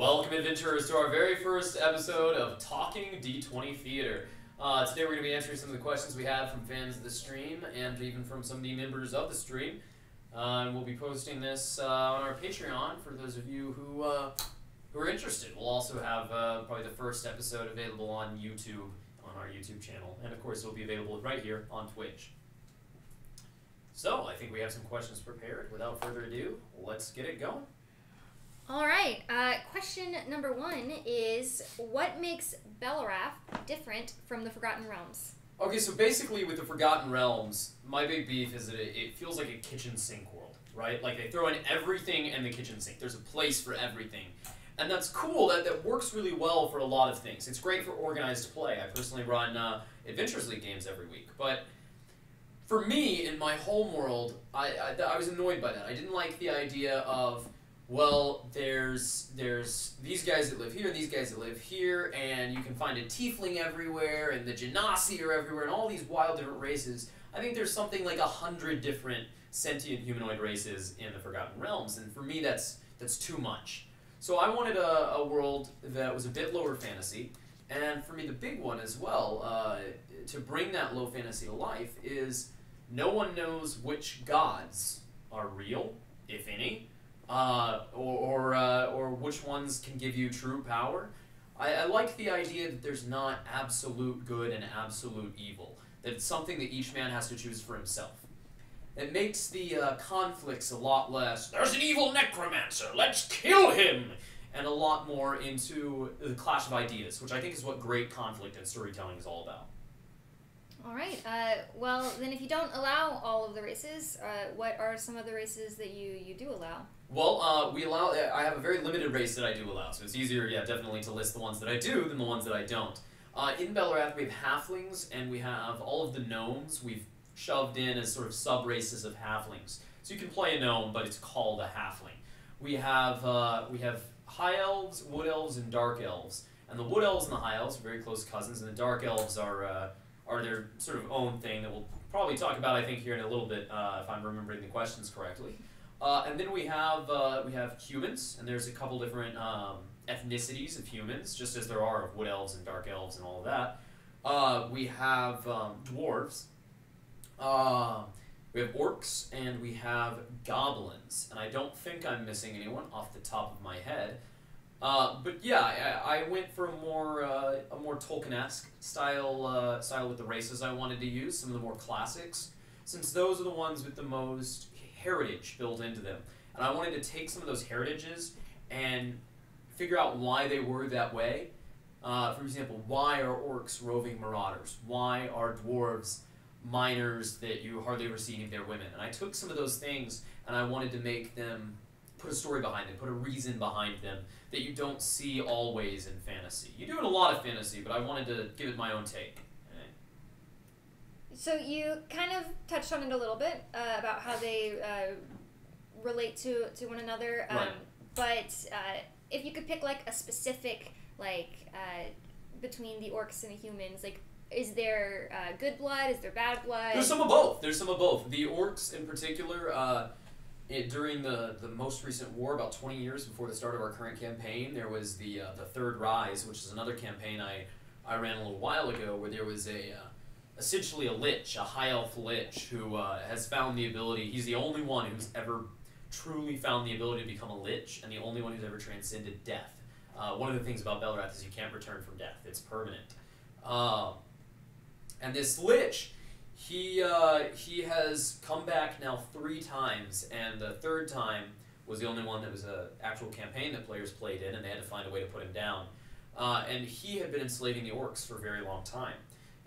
Welcome, adventurers, to our very first episode of Talking D20 Theater. Today we're going to be answering some of the questions we had from fans of the stream and even from some of the members of the stream. And we'll be posting this on our Patreon for those of you who are interested. We'll also have probably the first episode available on YouTube, on our YouTube channel. And of course it'll be available right here on Twitch. So, I think we have some questions prepared. Without further ado, let's get it going. All right. Question number one is, what makes Belerath different from the Forgotten Realms? Okay, so basically with the Forgotten Realms, my big beef is that it feels like a kitchen sink world, right? Like they throw in everything in the kitchen sink. There's a place for everything. And that's cool. That works really well for a lot of things. It's great for organized play. I personally run Adventures League games every week. But for me, in my home world, I was annoyed by that. I didn't like the idea of, well, there's these guys that live here, these guys that live here, and you can find a tiefling everywhere, and the genasi are everywhere, and all these wild different races. I think there's something like 100 different sentient humanoid races in the Forgotten Realms, and for me that's too much. So I wanted a world that was a bit lower fantasy, and for me the big one as well, to bring that low fantasy to life, is no one knows which gods are real, if any, or which ones can give you true power. I like the idea that there's not absolute good and absolute evil, that it's something that each man has to choose for himself. It makes the conflicts a lot less, there's an evil necromancer, let's kill him, and a lot more into the clash of ideas, which I think is what great conflict and storytelling is all about. All right. Well, then if you don't allow all of the races, what are some of the races that you do allow? Well, I have a very limited race that I do allow, so it's easier, yeah, definitely to list the ones that I do than the ones that I don't. In Belerath, we have halflings, and we have all of the gnomes we've shoved in as sort of sub-races of halflings. So you can play a gnome, but it's called a halfling. We have high elves, wood elves, and dark elves. And the wood elves and the high elves are very close cousins, and the dark elves are their sort of own thing that we'll probably talk about, I think, here in a little bit, if I'm remembering the questions correctly. And then we have humans, and there's a couple different ethnicities of humans, just as there are of wood elves and dark elves and all of that. We have dwarves, we have orcs, and we have goblins. And I don't think I'm missing anyone off the top of my head. But yeah, I went for a more Tolkien-esque style with the races I wanted to use, some of the more classics, since those are the ones with the most heritage built into them. And I wanted to take some of those heritages and figure out why they were that way. For example, why are orcs roving marauders? Why are dwarves miners that you hardly ever see any of their women? And I took some of those things and I wanted to make them, put a story behind them, put a reason behind them that you don't see always in fantasy. You do in a lot of fantasy, but I wanted to give it my own take. So you kind of touched on it a little bit, about how they relate to one another. Right. But if you could pick like a specific, between the orcs and the humans, like, is there good blood? Is there bad blood? There's some of both. There's some of both. The orcs in particular, during the most recent war, about 20 years before the start of our current campaign, there was the Third Rise, which is another campaign I ran a little while ago, where there was essentially a lich, a high elf lich, who has found the ability, he's the only one who's ever truly found the ability to become a lich, and the only one who's ever transcended death. One of the things about Belerath is you can't return from death, it's permanent. And this lich, he has come back now 3 times, and the 3rd time was the only one that was an actual campaign that players played in, and they had to find a way to put him down. And he had been enslaving the orcs for a very long time.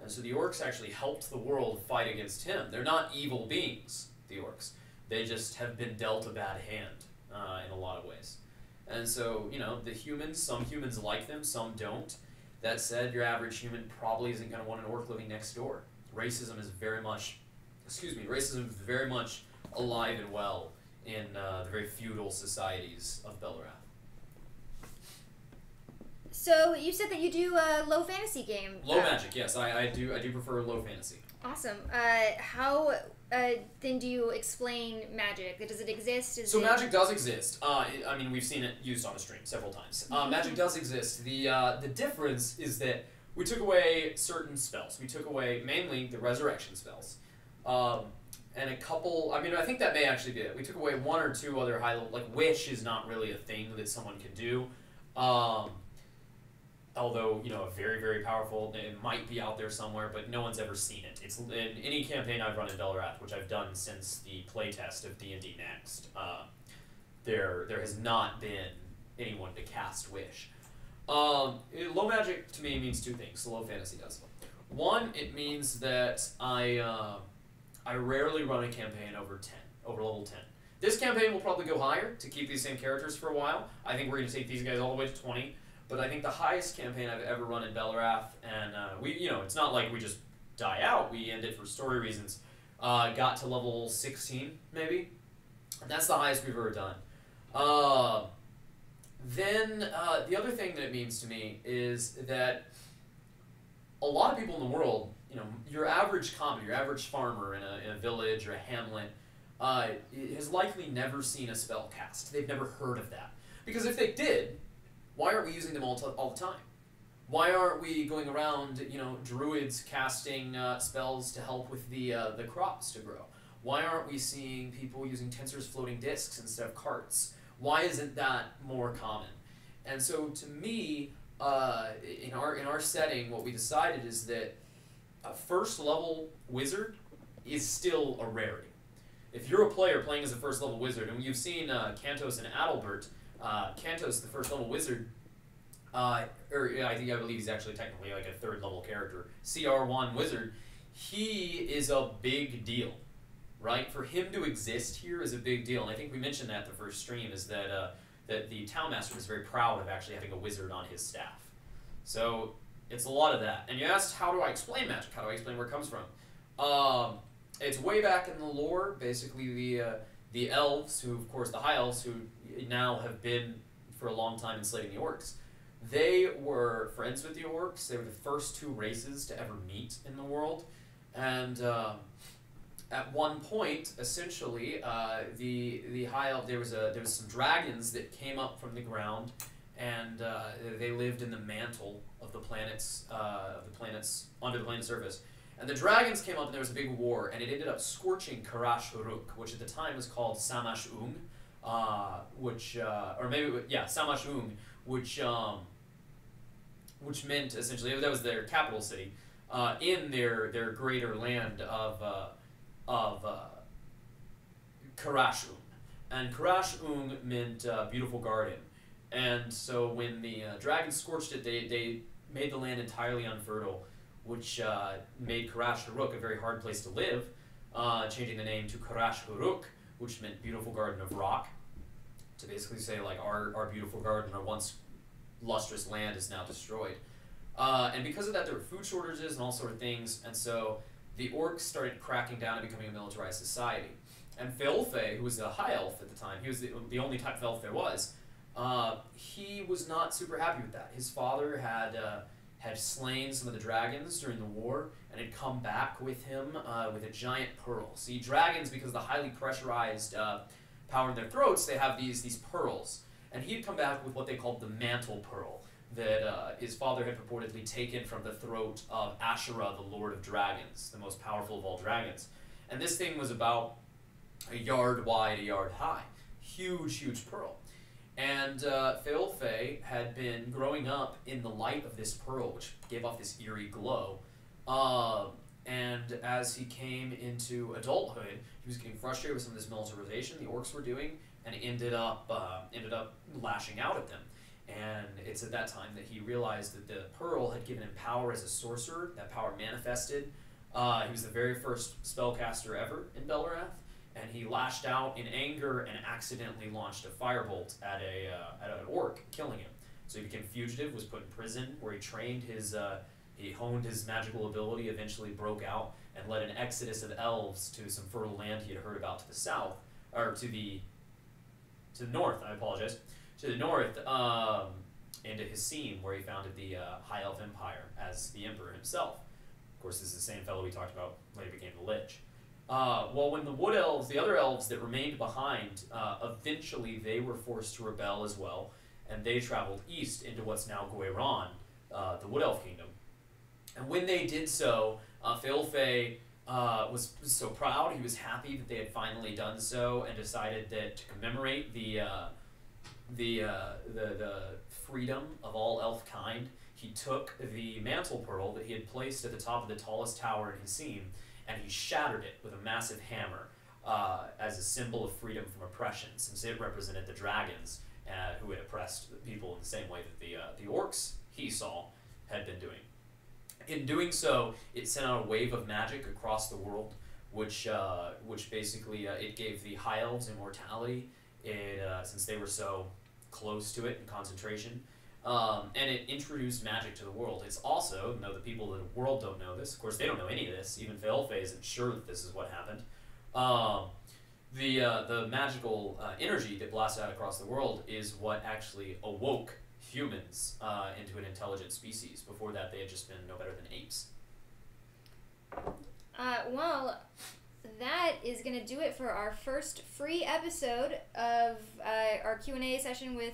And so the orcs actually helped the world fight against him. They're not evil beings, the orcs. They just have been dealt a bad hand in a lot of ways. And so, you know, the humans, some humans like them, some don't. That said, your average human probably isn't going to want an orc living next door. Racism is very much alive and well in the very feudal societies of Belerath. So you said that you do a low fantasy game. Low magic, yes, I do prefer low fantasy. Awesome. How then do you explain magic? Does it exist? So magic does exist. I mean, we've seen it used on a stream several times. Magic does exist. The difference is that we took away certain spells. We took away mainly the resurrection spells. And a couple, I mean, I think that may actually be it. We took away one or two other high level, like Wish is not really a thing that someone can do. Although, you know, a very, very powerful, it might be out there somewhere, but no one's ever seen it. It's in any campaign I've run in Belerath, which I've done since the playtest of D&D Next, there has not been anyone to cast Wish. Low magic to me means two things. Low fantasy does. One, it means that I rarely run a campaign over level 10. This campaign will probably go higher to keep these same characters for a while. I think we're going to take these guys all the way to 20. But I think the highest campaign I've ever run in Belerath, and it's not like we just die out. We end it for story reasons. Got to level 16, maybe. And that's the highest we've ever done. Then the other thing that it means to me is that a lot of people in the world, you know, your average common, your average farmer in a village or a hamlet, has likely never seen a spell cast. They've never heard of that. Because if they did, why aren't we using them all the time? Why aren't we going around, you know, druids casting spells to help with the crops to grow? Why aren't we seeing people using Tensor's floating discs instead of carts? Why isn't that more common? And so to me, in our setting, what we decided is that a first level wizard is still a rarity. If you're a player playing as a first level wizard, and you've seen Cantos and Adalbert, Cantos, the first level wizard, I believe he's actually technically like a third level character, CR1 wizard, he is a big deal, right? For him to exist here is a big deal, and I think we mentioned that the first stream, is that that the Townmaster is very proud of actually having a wizard on his staff. So it's a lot of that. And you asked, how do I explain magic? How do I explain where it comes from? It's way back in the lore, basically the elves, who, of course, the high elves, who now have been for a long time enslaving the orcs. They were friends with the orcs. They were the first two races to ever meet in the world. And at one point, essentially, the high elf, there was some dragons that came up from the ground, and they lived in the mantle of the planets under the planet's surface. And the dragons came up, and there was a big war, and it ended up scorching Karash Uruk, which at the time was called Samash Ung, Samash Ung, which meant essentially, that was their capital city, in their greater land of Karash Ung. And Karash Ung meant beautiful garden. And so when the dragons scorched it, they made the land entirely unfertile, which made Karash Uruk a very hard place to live, changing the name to Karash Uruk, which meant beautiful garden of rock, to basically say, like, our beautiful garden, our once lustrous land is now destroyed. And because of that, there were food shortages and all sort of things, and so the orcs started cracking down and becoming a militarized society. And Feolfe, who was the high elf at the time, he was the only type of elf there was, he was not super happy with that. His father had slain some of the dragons during the war, and had come back with him with a giant pearl. See, dragons, because of the highly pressurized power in their throats, they have these pearls. And he had come back with what they called the mantle pearl, that his father had purportedly taken from the throat of Asherah, the Lord of Dragons, the most powerful of all dragons. And this thing was about a yard wide, a yard high. Huge, huge pearl. And Feolfe had been growing up in the light of this pearl, which gave off this eerie glow. And as he came into adulthood, he was getting frustrated with some of this militarization the orcs were doing, and ended up lashing out at them. And it's at that time that he realized that the pearl had given him power as a sorcerer. That power manifested. He was the very first spellcaster ever in Belerath, and he lashed out in anger and accidentally launched a firebolt at an orc, killing him. So he became fugitive, was put in prison, where he trained he honed his magical ability, eventually broke out, and led an exodus of elves to some fertile land he had heard about to the south, or to the north, I apologize, to the north, into Hissim, where he founded the High Elf Empire as the Emperor himself. Of course, this is the same fellow we talked about later became the Lich. Well, when the Wood Elves, the other elves that remained behind, eventually they were forced to rebel as well, and they traveled east into what's now Guiron, the Wood Elf Kingdom. And when they did so, Failfay was so proud. He was happy that they had finally done so, and decided that to commemorate the freedom of all elf kind, he took the mantle pearl that he had placed at the top of the tallest tower in Hissim, and he shattered it with a massive hammer as a symbol of freedom from oppression, since it represented the dragons who had oppressed the people in the same way that the orcs he saw had been doing. In doing so, it sent out a wave of magic across the world, which basically it gave the High Elves immortality, since they were so close to it in concentration. And it introduced magic to the world. It's also, though the people of the world don't know this, of course they don't know any of this, even Failfay isn't sure that this is what happened, the magical energy that blasted out across the world is what actually awoke humans into an intelligent species. Before that, they had just been no better than apes. Well, that is going to do it for our first free episode of our Q&A session with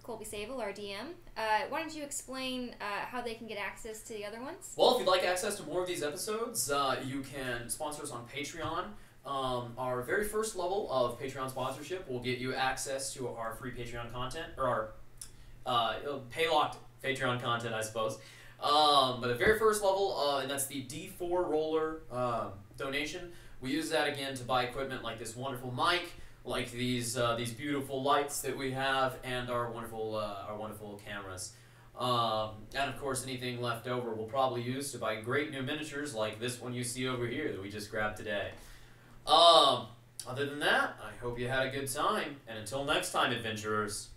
Colby Sable, our DM. Why don't you explain how they can get access to the other ones? Well, if you'd like access to more of these episodes, you can sponsor us on Patreon. Our very first level of Patreon sponsorship will get you access to our free Patreon content, or our pay-locked Patreon content, I suppose. But the very first level, and that's the D4 roller donation. We use that again to buy equipment like this wonderful mic, like these beautiful lights that we have, and our wonderful cameras. And of course, anything left over we'll probably use to buy great new miniatures like this one you see over here that we just grabbed today. Other than that, I hope you had a good time, and until next time, adventurers.